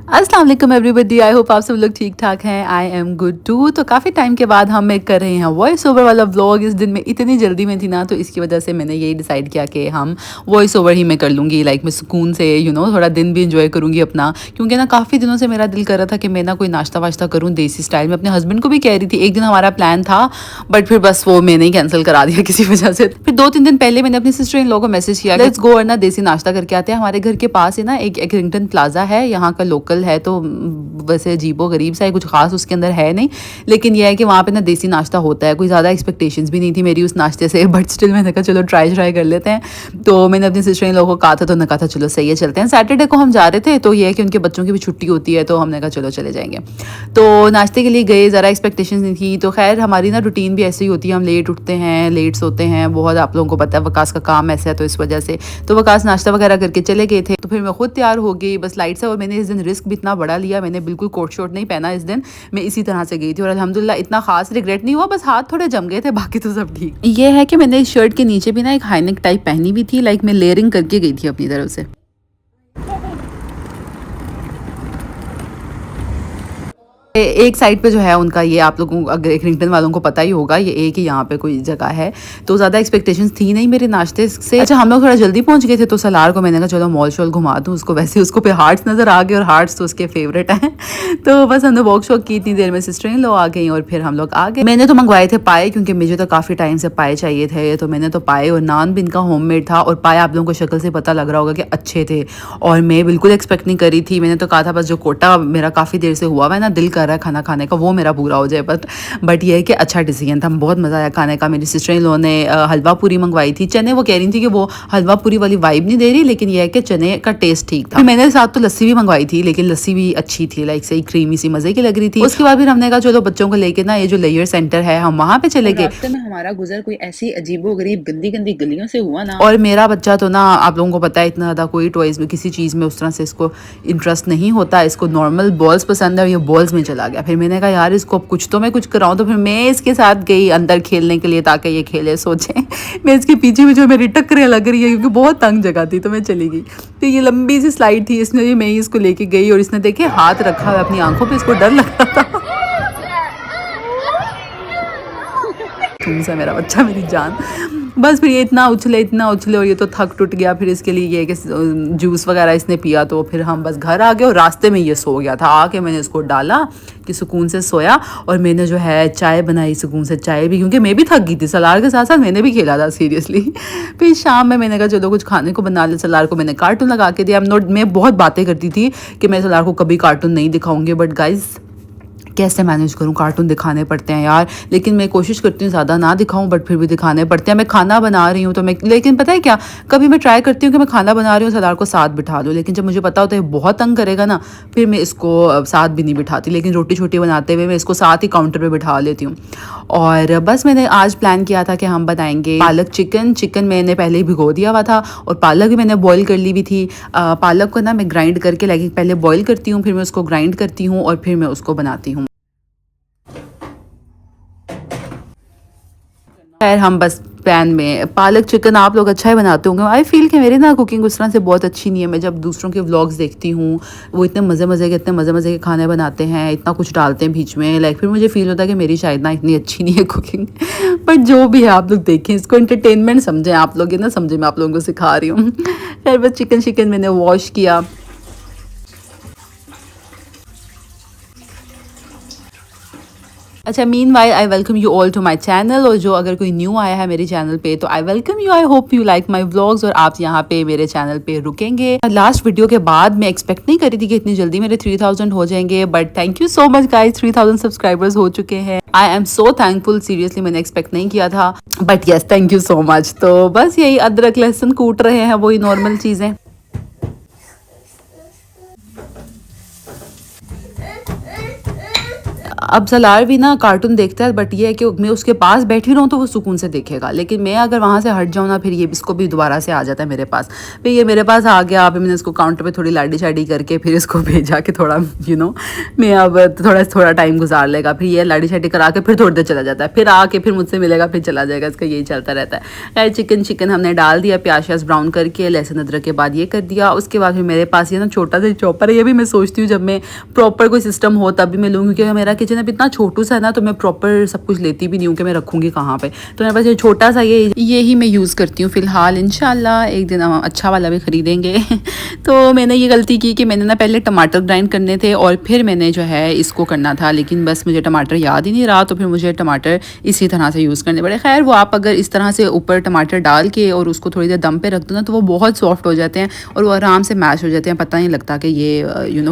अस्सलाम वालेकुम everybody, I hope आप सब लोग ठीक ठाक हैं। I am good too. तो काफ़ी टाइम के बाद हम मैं कर रहे हैं वॉइस ओवर वाला व्लॉग। इस दिन में इतनी जल्दी में थी ना, तो इसकी वजह से मैंने यही डिसाइड किया कि हम वॉइस ओवर ही मैं कर लूँगी। लाइक मैं सुकून से थोड़ा दिन भी इंजॉय करूँगी अपना, क्योंकि ना काफ़ी दिनों से मेरा दिल कर रहा था कि मैं ना कोई नाश्ता वाश्ता करूँ देसी स्टाइल में। अपने हस्बैंड को भी कह रही थी, एक दिन हमारा प्लान था बट फिर बस वो मैंने ही कैंसिल करा दिया किसी वजह से। फिर 2-3 दिन पहले मैंने अपनी सिस्टर इन लॉ को मैसेज किया, लेट्स गो और ना देसी नाश्ता करके आते हैं। हमारे घर के पास ही ना एक एक्रिंगटन प्लाजा है, यहाँ का लोकल है, तो वैसे अजीबो गरीब सा है, कुछ खास उसके अंदर है नहीं, लेकिन यह है कि वहाँ पे ना देसी नाश्ता होता है। कोई ज़्यादा एक्सपेक्टेशंस भी नहीं थी मेरी उस नाश्ते से, बट स्टिल मैंने कहा चलो ट्राई कर लेते हैं। तो मैंने अपनी सिस्टर इन लोगों को कहा था, तो उन्होंने कहा था चलो सही है चलते हैं। सैटरडे को हम जा रहे थे, तो ये है कि उनके बच्चों की भी छुट्टी होती है, तो हमने कहा चलो चले जाएंगे। तो नाश्ते के लिए गए, ज़रा एक्सपेक्टेशंस नहीं थी। तो खैर हमारी ना रूटीन भी ऐसी ही होती है, हम लेट उठते हैं, लेट सोते हैं बहुत। आप लोगों को पता है वकास का काम ऐसा है, तो इस वजह से तो वकास नाश्ता वगैरह करके चले गए थे। तो फिर मैं खुद तैयार हो गई बस लाइट से। और मैंने इस दिन रिस्क भी इतना बड़ा लिया, मैंने बिल्कुल कोट शॉट नहीं पहना इस दिन। मैं इसी तरह से गई थी और अल्हम्दुलिल्लाह इतना खास रिग्रेट नहीं हुआ, बस हाथ थोड़े जम गए थे, बाकी तो सब ठीक। ये है कि मैंने इस शर्ट के नीचे भी ना एक हाईनेक टाइप पहनी हुई थी, लाइक मैं लेयरिंग करके गई थी अपनी तरफ से। एक साइड पे जो है उनका, ये आप लोगों को अगर रिंगटन वालों को पता ही होगा, ये एक ही यहाँ पे कोई जगह है। तो ज़्यादा एक्सपेक्टेशंस थी नहीं मेरे नाश्ते से। अच्छा हम लोग थोड़ा जल्दी पहुँच गए थे, तो सलार को मैंने कहा चलो मॉल शॉल घुमा दूँ उसको। वैसे उसको पे हार्ट्स नज़र आ गए और हार्ट्स तो उसके फेवरेट हैं। तो बस हमने वॉक शॉक की, इतनी देर में सिस्टर इन लोग आ गई और फिर हम लोग आ गए। मैंने तो मंगवाए थे पाए, क्योंकि मुझे तो काफ़ी टाइम से पाए चाहिए थे, तो मैंने तो पाए। और नान भी इनका होममेड था, और पाए आप लोगों को शक्ल से पता लग रहा होगा कि अच्छे थे। और मैं बिल्कुल एक्सपेक्ट नहीं करी थी। मैंने तो कहा था बस जो कोटा मेरा काफ़ी देर से हुआ है ना, दिल कर रहा है खाना खाने का, वो मेरा पूरा हो जाए। बट ये है कि अच्छा डिसीजन था, बहुत मज़ा आया खाने का। मेरी सिस्टर इन लोगों ने हलवा पूरी मंगवाई थी। चने वो कह रही थी कि वो हलवा पूरी वाली वाइब नहीं दे रही, लेकिन यह है कि चने का टेस्ट ठीक था। मैंने साथ तो लस्सी भी मंगवाई थी, लेकिन लस्सी भी अच्छी थी, लाइक सही क्रीमी सी मज़े की लग रही थी। उसके बाद फिर हमने कहा चलो बच्चों को लेके ना ये जो लेयर सेंटर है हम वहाँ पे चले गए। रास्ते में हमारा गुजर कोई ऐसी अजीबो गरीब गंदी गंदी गलियों से हुआ ना, और मेरा बच्चा तो ना आप लोगों को पता है इतना ज़्यादा कोई टॉयज़ में किसी चीज़ में उस तरह से इसको इंटरेस्ट नहीं होता। इसको नॉर्मल बॉल्स पसंद है और ये बॉल्स में चला गया। फिर मैंने कहा यार इसको अब कुछ तो मैं कुछ कराऊँ, तो फिर मैं इसके साथ गई अंदर खेलने के लिए, ताकि ये खेले सोचें। मैं इसके पीछे भी जो मेरी टक्करें लग रही है, क्योंकि बहुत तंग जगह थी, तो मैं चली गई। तो ये लंबी सी स्लाइड थी, इसने मैं ही इसको लेके गई, और इसने देखे हाथ रखा हुआ अपनी आंखों पे, इसको डर लग रहा था। सा मेरा बच्चा मेरी जान। बस फिर ये इतना उछले और ये तो थक टूट गया। फिर इसके लिए ये कि जूस वगैरह इसने पिया, तो फिर हम बस घर आ गए और रास्ते में ये सो गया था। आके मैंने इसको डाला कि सुकून से सोया, और मैंने जो है चाय बनाई सुकून से चाय भी, क्योंकि मैं भी थक गई थी। सलार के साथ साथ मैंने भी खेला था सीरियसली। फिर शाम में मैंने कहा चलो कुछ खाने को बना ले। सलार को मैंने कार्टून लगा के दिया। मैं बहुत बातें करती थी कि मैं सलार को कभी कार्टून नहीं दिखाऊंगी, बट गाइज कैसे मैनेज करूँ, कार्टून दिखाने पड़ते हैं यार। लेकिन मैं कोशिश करती हूँ ज़्यादा ना दिखाऊँ, बट फिर भी दिखाने पड़ते हैं। मैं खाना बना रही हूँ तो मैं, लेकिन पता है क्या, कभी मैं ट्राई करती हूँ कि मैं खाना बना रही हूँ सलार को साथ बिठा दूँ, लेकिन जब मुझे पता होता है बहुत तंग करेगा ना, फिर मैं इसको साथ भी नहीं बिठाती। लेकिन रोटी छोटी बनाते हुए मैं इसको साथ ही काउंटर पर बिठा लेती हूँ। और बस मैंने आज प्लान किया था कि हम बनाएंगे पालक चिकन। चिकन मैंने पहले ही भिगो दिया हुआ था, और पालक भी मैंने बॉईल कर ली हुई थी। पालक को ना मैं ग्राइंड करके, लाइक पहले बॉईल करती हूँ, फिर मैं उसको ग्राइंड करती हूँ, और फिर मैं उसको बनाती हूँ। खैर हम बस पैन में पालक चिकन, आप लोग अच्छा ही बनाते होंगे। आई फील कि मेरी ना कुकिंग उस तरह से बहुत अच्छी नहीं है। मैं जब दूसरों के व्लॉग्स देखती हूँ, वो इतने मज़े के खाने बनाते हैं, इतना कुछ डालते हैं बीच में, लाइक फिर मुझे फील होता है कि मेरी शायद ना इतनी अच्छी नहीं है कुकिंग। बट जो भी है आप लोग देखें, इसको एंटरटेनमेंट समझें आप लोग, ये ना समझे मैं आप लोगों को सिखा रही हूँ। खैर बस चिकन मैंने वॉश किया। अच्छा meanwhile I welcome you all to my channel. और जो अगर कोई न्यू आया है मेरे चैनल पे, तो आई welcome you, I hope you like my vlogs, और आप यहाँ पे मेरे चैनल पे रुकेंगे। लास्ट वीडियो के बाद मैं एक्सपेक्ट नहीं करी थी कि इतनी जल्दी मेरे 3000 हो जाएंगे, but thank you so much guys, 3000 subscribers हो चुके हैं। I am so thankful, seriously मैंने एक्सपेक्ट नहीं किया था, but yes thank you so much. तो बस यही अदरक लहसुन कूट रहे हैं, वही नॉर्मल चीज़ें। अब सलार भी ना कार्टून देखता है, बट ये है कि मैं उसके पास बैठी रहूँ तो वो सुकून से देखेगा, लेकिन मैं अगर वहाँ से हट जाऊँ ना फिर ये इसको भी दोबारा से आ जाता है मेरे पास। फिर ये मेरे पास आ गया, फिर मैंने इसको काउंटर पे थोड़ी लाडी शाडी करके फिर इसको भेजा कि थोड़ा मैं अब थोड़ा टाइम गुजार लेगा। फिर ये लाडी शाडी करा के फिर थोड़ी देर चला जाता है, फिर आके फिर मुझसे मिलेगा, फिर चला जाएगा। इसका यही चलता रहता है। चिकन हमने डाल दिया, प्याज श्याज ब्राउन करके, लहसुन अदरक के बाद ये कर दिया। उसके बाद फिर मेरे पास ये ना छोटा सा चॉपर है, ये भी मैं सोचती हूँ जब मैं प्रॉपर कोई सिस्टम हो तब भी मैं लूँगी, क्योंकि मेरा किचन अब इतना छोटू सा है ना, तो मैं प्रॉपर सब कुछ लेती भी नहीं हूँ कि मैं रखूँगी कहाँ पे। तो मेरे पास ये छोटा सा ये ही मैं यूज़ करती हूँ फ़िलहाल। इंशाल्लाह एक दिन हम अच्छा वाला भी ख़रीदेंगे। तो मैंने ये गलती की कि मैंने ना पहले टमाटर ग्राइंड करने थे और फिर मैंने जो है इसको करना था, लेकिन बस मुझे टमाटर याद ही नहीं रहा, तो फिर मुझे टमाटर इसी तरह से यूज़ करने पड़े। खैर वो आप अगर इस तरह से ऊपर टमाटर डाल के और उसको थोड़ी देर दम पे रख दो ना, तो वो बहुत सॉफ्ट हो जाते हैं और वो आराम से मैश हो जाते हैं, पता नहीं लगता कि ये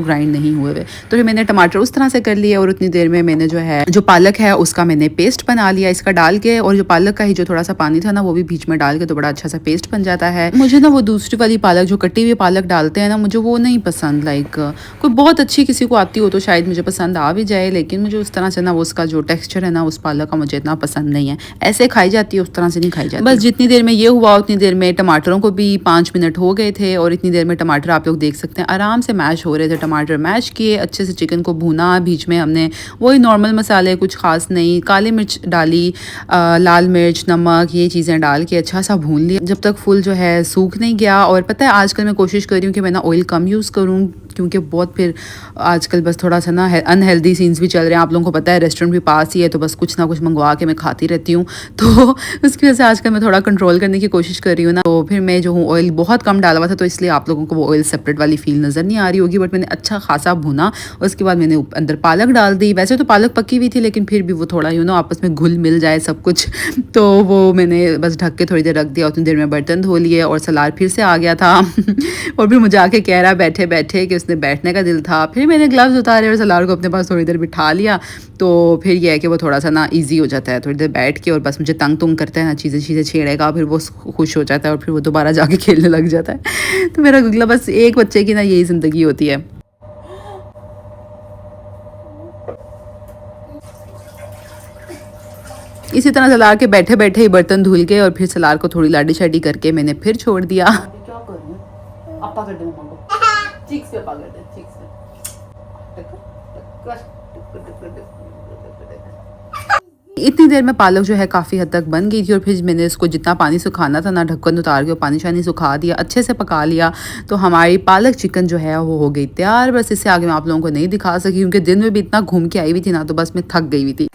ग्राइंड नहीं हुए हुए। तो फिर मैंने टमाटर उस तरह से कर लिए और उतनी देर में मैंने जो पालक है उसका मैंने पेस्ट बना लिया इसका डाल के, और जो पालक का ही जो थोड़ा सा पानी था ना वो भी बीच में डाल के तो बड़ा अच्छा सा पेस्ट बन जाता है। मुझे ना वो दूसरी वाली पालक जो कटी हुई पालक डालते हैं ना, मुझे वो नहीं पसंद। लाइक कोई बहुत अच्छी किसी को आती हो तो शायद मुझे पसंद आ भी जाए, लेकिन मुझे उस तरह से ना वो उसका जो टेक्सचर है ना उस पालक का मुझे इतना पसंद नहीं है। ऐसे खाई जाती है, उस तरह से नहीं खाई जाती। बस जितनी देर में ये हुआ उतनी देर में टमाटरों को भी 5 मिनट हो गए थे, और इतनी देर में टमाटर आप लोग देख सकते हैं आराम से मैश हो रहे थे। टमाटर मैश किए, अच्छे से चिकन को भूना, बीच में हमने वही नॉर्मल मसाले, कुछ खास नहीं, काली मिर्च डाली, लाल मिर्च, नमक, ये चीज़ें डाल के अच्छा सा भून लिया जब तक फुल जो है सूख नहीं गया। और पता है आजकल मैं कोशिश कर रही हूँ कि मैं ना ऑयल कम यूज़ करूँ, क्योंकि बहुत फिर आजकल बस थोड़ा सा ना अनहेल्दी सीन्स भी चल रहे हैं। आप लोगों को पता है रेस्टोरेंट भी पास ही है, तो बस कुछ ना कुछ मंगवा के मैं खाती रहती हूँ, तो उसकी वजह से आजकल मैं थोड़ा कंट्रोल करने की कोशिश कर रही हूँ ना। तो फिर मैं जो हूँ ऑयल बहुत कम डाला हुआ था, तो इसलिए आप लोगों को वो ऑयल सेपरेट वाली फील नज़र नहीं आ रही होगी, बट मैंने अच्छा खासा भुना। उसके बाद मैंने अंदर पालक डाल दी। वैसे तो पालक पकी हुई थी, लेकिन फिर भी वो थोड़ा आपस में घुल मिल जाए सब कुछ, तो वो मैंने बस ढक के थोड़ी देर रख दिया। उतनी देर में बर्तन धो लिए और सलार फिर से आ गया था और फिर मुझे आके कह रहा बैठे बैठे कि उसने बैठने का दिल था। फिर मैंने ग्लव्स उतारे और सलार को अपने पास थोड़ी देर बिठा लिया, तो फिर यह है कि वो थोड़ा सा ना ईजी हो जाता है थोड़ी देर बैठ के, और बस मुझे तंग करता है ना, चीज़ें छेड़ेगा, फिर वो खुश हो जाता है और फिर वो दोबारा जाके खेलने लग जाता है। तो मेरा गुगला बस एक बच्चे की ना यही ज़िंदगी होती है। इसी तरह सलार के बैठे बैठे ही बर्तन धुल गए, और फिर सलार को थोड़ी लाडी शाडी करके मैंने फिर छोड़ दिया। क्या करूं? अपा कर दे मम्मा को, चीक्स पे अपा कर दे, चीक्स पे। इतनी देर में पालक जो है काफ़ी हद तक बन गई थी, और फिर मैंने इसको जितना पानी सुखाना था ना ढक्कन उतार के पानी शानी सुखा दिया, अच्छे से पका लिया। तो हमारी पालक चिकन जो है वो हो गई तैयार। बस इससे आगे मैं आप लोगों को नहीं दिखा सकी, क्योंकि दिन में भी इतना घूम के आई हुई थी ना, तो बस मैं थक गई हुई थी।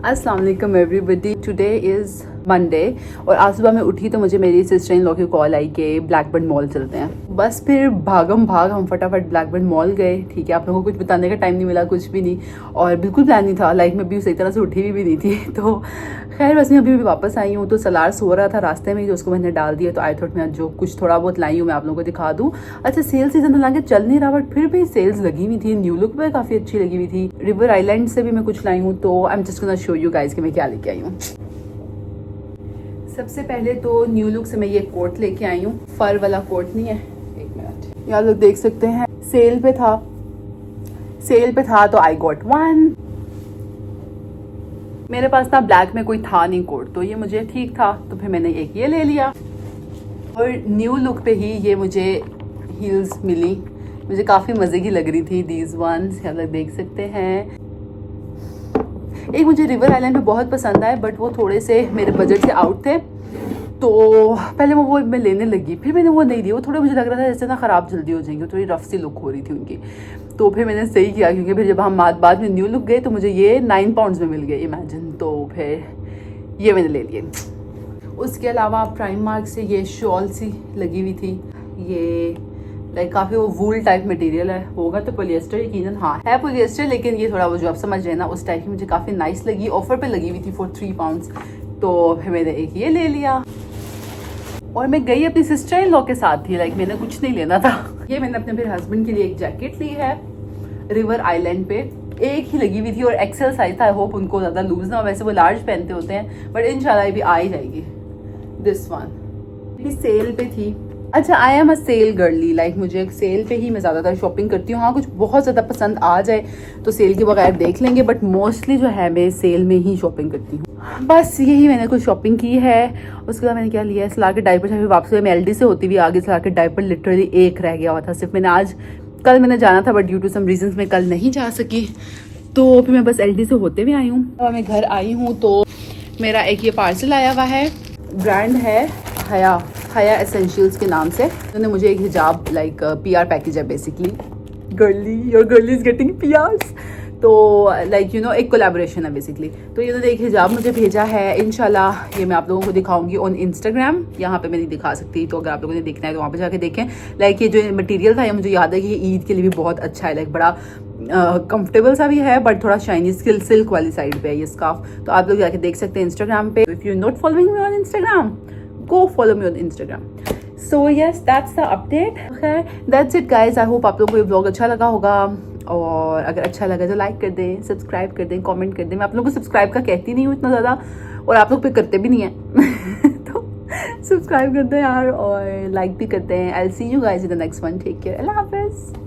अस्सलाम वालेकुम एवरीबॉडी, टुडे इज़ मंडे, और आज सुबह मैं उठी तो मुझे मेरी सिस्टर इन लॉ की कॉल आई कि ब्लैकबर्ड मॉल चलते हैं। बस फिर भागम भाग हम फटाफट ब्लैकबर्ड मॉल गए। ठीक है, आप लोगों को कुछ बताने का टाइम नहीं मिला, कुछ भी नहीं, और बिल्कुल प्लान नहीं था। लाइफ में भी सही तरह से उठी भी नहीं थी। तो खैर बस मैं अभी भी वापस आई हूँ, तो सलार सो रहा था रास्ते में, तो उसको मैंने डाल दिया। तो आई थॉट मैं जो कुछ थोड़ा बहुत लाई हूँ मैं आप लोगों को दिखा दूँ। अच्छा, सेल सीजन हालांकि चल नहीं रहा, बट फिर भी सेल्स लगी हुई थी। न्यू लुक पे काफ़ी अच्छी लगी हुई थी। रिवर आइलैंड से भी मैं कुछ लाई हूँ, तो I am just gonna show you guys कि मैं क्या लेके आई हूँ। सबसे पहले तो न्यू लुक से मैं ये कोट लेके आई हूँ। फर वाला कोट नहीं है, एक मिनट, यहाँ लोग देख सकते हैं, सेल पे था तो आई गॉट वन। मेरे पास ना ब्लैक में कोई था नहीं कोट, तो ये मुझे ठीक था, तो फिर मैंने एक ये ले लिया। और न्यू लुक पे ही ये मुझे हील्स मिली, मुझे काफ़ी मज़े की लग रही थी। दीज वंस यहाँ लोग देख सकते हैं। एक मुझे रिवर आइलैंड में बहुत पसंद आए, बट वो थोड़े से मेरे बजट से आउट थे, तो पहले वो मैं लेने लगी, फिर मैंने वो नहीं ली। वो थोड़े मुझे लग रहा था जैसे ना ख़राब जल्दी हो जाएंगे, थोड़ी रफ सी लुक हो रही थी उनकी, तो फिर मैंने सही किया, क्योंकि फिर जब हम बाद में न्यू लुक गए तो मुझे ये 9 पाउंड्स में मिल गए, इमेजिन। तो फिर ये मैंने ले लिए। उसके अलावा प्राइम मार्क से ये शॉल सी लगी हुई थी, ये लाइक काफ़ी वो वूल टाइप मटेरियल है, होगा तो पॉलिएस्टर यकीनन, हाँ है पॉलिएस्टर, लेकिन ये थोड़ा वो जो आप समझ रहे हैं ना उस टाइप की मुझे काफ़ी नाइस लगी। ऑफर पे लगी हुई थी फॉर 3 पाउंड्स, तो फिर मैंने एक ये ले लिया। और मैं गई अपनी सिस्टर इन लॉ के साथ थी, लाइक मैंने कुछ नहीं लेना था। ये मैंने अपने फिर हस्बैंड के लिए एक जैकेट ली है, रिवर आइलैंड पे एक ही लगी हुई थी, और एक्सेल साइज था। आई होप उनको ज़्यादा लूज ना हो, वैसे वो लार्ज पहनते होते हैं, बट इंशाल्लाह ये भी आ ही जाएगी। दिस वन भी सेल पे थी, अच्छा, I am a sale girly, like मुझे एक सेल पे ही मैं ज़्यादातर शॉपिंग करती हूँ। हाँ, कुछ बहुत ज़्यादा पसंद आ जाए तो सेल के बगैर देख लेंगे, बट मोस्टली जो है मैं सेल में ही शॉपिंग करती हूँ। बस यही मैंने कुछ शॉपिंग की है। उसके बाद मैंने क्या लिया है, सलार के डायपर फिर वापस मैं एलडी से होती हुई आगे, सलार के डायपर लिटरली एक रह गया हुआ था सिर्फ। मैंने आज कल मैंने जाना था but due to some reasons मैं कल नहीं जा सकी, तो फिर मैं बस एलडी से होते हुए आई हूँ। अब मैं घर आई हूँ तो मेरा एक ये पार्सल आया हुआ है, ब्रांड है हया, हया एसेंशियल्स के नाम से। उन्होंने मुझे एक हिजाब लाइक पीआर पैकेज है basically, girly your girly is getting पीआर्स, तो लाइक यू नो एक कोलैबोरेशन है बेसिकली। तो इन्होंने एक हिजाब मुझे भेजा है, इंशाल्लाह ये मैं आप लोगों को दिखाऊंगी ऑन इंस्टाग्राम। यहाँ पे मैं नहीं दिखा सकती, तो अगर आप लोगों ने देखना है तो वहाँ पे जाके देखें। लाइक ये जो मटेरियल था ये मुझे याद है कि ये ईद के लिए भी बहुत अच्छा है, लाइक बड़ा कंफर्टेबल सा भी है बट थोड़ा शाइनी सिल्क वाली साइड पे है ये स्कार्फ। तो आप लोग जाके देख सकते हैं इंस्टाग्राम पे। If you not following me on Instagram, go follow me on Instagram. So yes, that's the update. Okay, that's it guys. I hope आप लोगों को ये vlog अच्छा लगा होगा, और अगर अच्छा लगा तो लाइक कर दें, सब्सक्राइब कर दें, कमेंट कर दें। मैं आप लोगों को सब्सक्राइब का कहती नहीं हूँ इतना ज़्यादा, और आप लोग पे करते भी नहीं हैं तो सब्सक्राइब कर दें यार, और लाइक भी करते हैं। I'll see you guys in the next one. Take care. अल्लाह हाफिज़।